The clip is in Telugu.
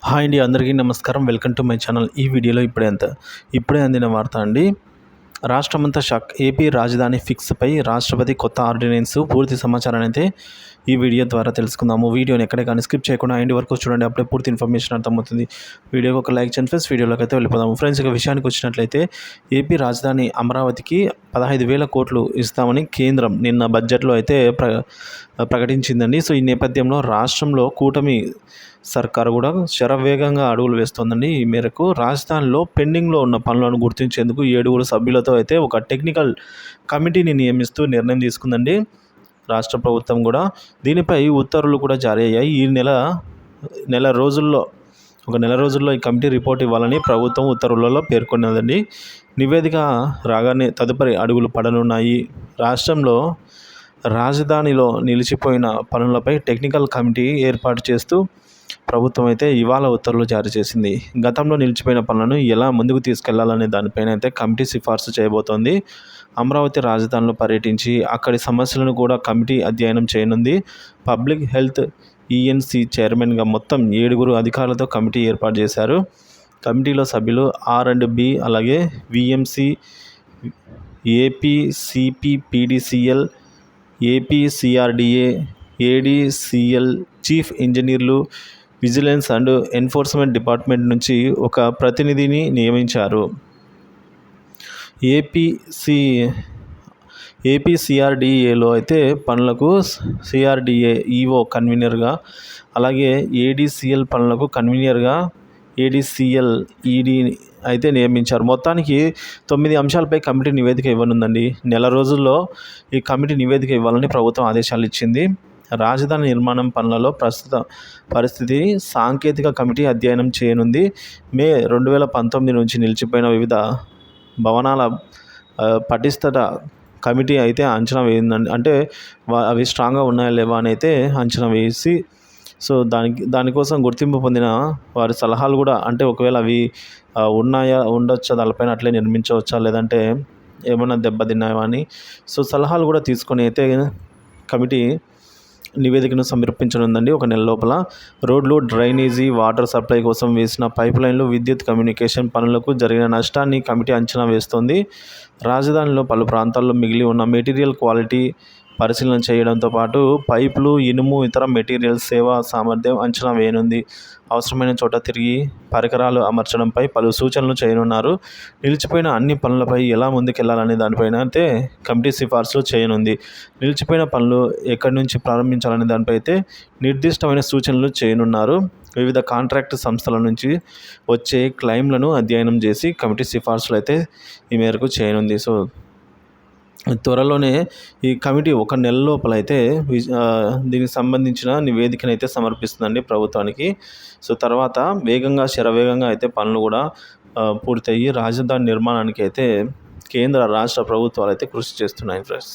హాయ్ అండి, అందరికీ నమస్కారం. Welcome to my channel. ఈ వీడియోలో ఇప్పుడే అందిన వార్త అండి. రాష్ట్రమంతా షాక్. ఏపీ రాజధాని ఫిక్స్పై రాష్ట్రపతి కొత్త ఆర్డినెన్స్. పూర్తి సమాచారాన్ని అయితే ఈ వీడియో ద్వారా తెలుసుకుందాము. వీడియోని ఎక్కడే కానీ స్కిప్ చేయకుండా ఎండ్ వరకు చూడండి, అప్పుడే పూర్తి ఇన్ఫర్మేషన్ అర్థమవుతుంది. వీడియోకి ఒక లైక్ చేయండి ఫ్రెండ్స్. వీడియోలోకి అయితే వెళ్ళిపోదాము. ఫ్రెండ్స్, ఇక విషయానికి వచ్చినట్లయితే ఏపీ రాజధాని అమరావతికి 15,000 కోట్లు ఇస్తామని కేంద్రం నిన్న బడ్జెట్లో అయితే ప్రకటించిందండి. సో ఈ నేపథ్యంలో రాష్ట్రంలో కూటమి సర్కారు కూడా శరవేగంగా అడుగులు వేస్తోందండి. ఈ మేరకు రాజధానిలో పెండింగ్లో ఉన్న పనులను గుర్తించేందుకు 7 సభ్యులతో అయితే ఒక టెక్నికల్ కమిటీని నియమిస్తూ నిర్ణయం తీసుకుందండి రాష్ట్ర ప్రభుత్వం కూడా. దీనిపై ఉత్తర్వులు కూడా జారీ అయ్యాయి. ఈ నెల రోజుల్లో ఈ కమిటీ రిపోర్ట్ ఇవ్వాలని ప్రభుత్వం ఉత్తర్వులలో పేర్కొన్నదండి. నివేదిక రాగానే తదుపరి అడుగులు పడనున్నాయి. రాష్ట్రంలో రాజధానిలో నిలిచిపోయిన పనులపై టెక్నికల్ కమిటీ ఏర్పాటు చేస్తూ ప్రభుత్వం అయితే ఇవాళ ఉత్తర్వులు జారీ చేసింది. గతంలో నిలిచిపోయిన పనులను ఎలా ముందుకు తీసుకెళ్లాలనే దానిపైన అయితే కమిటీ సిఫార్సు చేయబోతోంది. అమరావతి రాజధానిలో పర్యటించి అక్కడి సమస్యలను కూడా కమిటీ అధ్యయనం చేయనుంది. పబ్లిక్ హెల్త్ ఈఎన్సీ చైర్మన్గా మొత్తం 7 అధికారులతో కమిటీ ఏర్పాటు చేశారు. కమిటీలో సభ్యులు R&B, అలాగే VMC, APCPPDCL, APCRDA, ADCL chief ఇంజనీర్లు, విజిలెన్స్ అండ్ ఎన్ఫోర్స్మెంట్ డిపార్ట్మెంట్ నుంచి ఒక ప్రతినిధిని నియమించారు. ఏపీసీఆర్డీఏలో అయితే పనులకు CRDA ఈఓ కన్వీనర్గా, అలాగే ADCL పనులకు కన్వీనర్గా ADCL ED అయితే నియమించారు. మొత్తానికి 9 అంశాలపై కమిటీ నివేదిక ఇవ్వనుందండి. నెల రోజుల్లో ఈ కమిటీ నివేదిక ఇవ్వాలని ప్రభుత్వం ఆదేశాలు ఇచ్చింది. రాజధాని నిర్మాణం పనులలో ప్రస్తుత పరిస్థితిని సాంకేతిక కమిటీ అధ్యయనం చేయనుంది. మే 2019 నుంచి నిలిచిపోయిన వివిధ భవనాల పటిష్టత కమిటీ అయితే అంచనా వేయిందండి. అంటే అవి స్ట్రాంగ్గా ఉన్నాయా లేవా అని అయితే అంచనా వేసి, సో దానికోసం గుర్తింపు పొందిన వారి సలహాలు కూడా, అంటే ఒకవేళ అవి ఉన్నాయా, ఉండొచ్చా, దానిపైన అట్లే నిర్మించవచ్చా, లేదంటే ఏమైనా దెబ్బతిన్నాయా అని సో సలహాలు కూడా తీసుకొని అయితే కమిటీ నివేదికను సమర్పించనుందండి ఒక నెల లోపల. రోడ్లు, డ్రైనేజీ, వాటర్ సప్లై కోసం వేసిన పైప్ లైన్లు, విద్యుత్ కమ్యూనికేషన్ పనులకు జరిగిన నష్టాన్ని కమిటీ అంచనా వేస్తోంది. రాజధానిలో పలు ప్రాంతాల్లో మిగిలి ఉన్న మెటీరియల్ క్వాలిటీ పరిశీలన చేయడంతో పాటు పైపులు, ఇనుము, ఇతర మెటీరియల్ సేవా సామర్థ్యం అంచనా వేయనుంది. అవసరమైన చోట తిరిగి పరికరాలు అమర్చడంపై పలు సూచనలు చేయనున్నారు. నిలిచిపోయిన అన్ని పనులపై ఎలా ముందుకెళ్లాలనే దానిపైన అయితే కమిటీ సిఫార్సులు చేయనుంది. నిలిచిపోయిన పనులు ఎక్కడి నుంచి ప్రారంభించాలనే దానిపై అయితే నిర్దిష్టమైన సూచనలు చేయనున్నారు. వివిధ కాంట్రాక్ట్ సంస్థల నుంచి వచ్చే క్లెయిమ్లను అధ్యయనం చేసి కమిటీ సిఫార్సులు అయితే ఈ మేరకు చేయనుంది. సో త్వరలోనే ఈ కమిటీ ఒక నెల లోపల అయితే దీనికి సంబంధించిన నివేదికను అయితే సమర్పిస్తుందండి ప్రభుత్వానికి. సో తర్వాత శరవేగంగా అయితే పనులు కూడా పూర్తయ్యి రాజధాని నిర్మాణానికి అయితే కేంద్ర రాష్ట్ర ప్రభుత్వాలు అయితే కృషి చేస్తున్నాయి ఫ్రెండ్స్.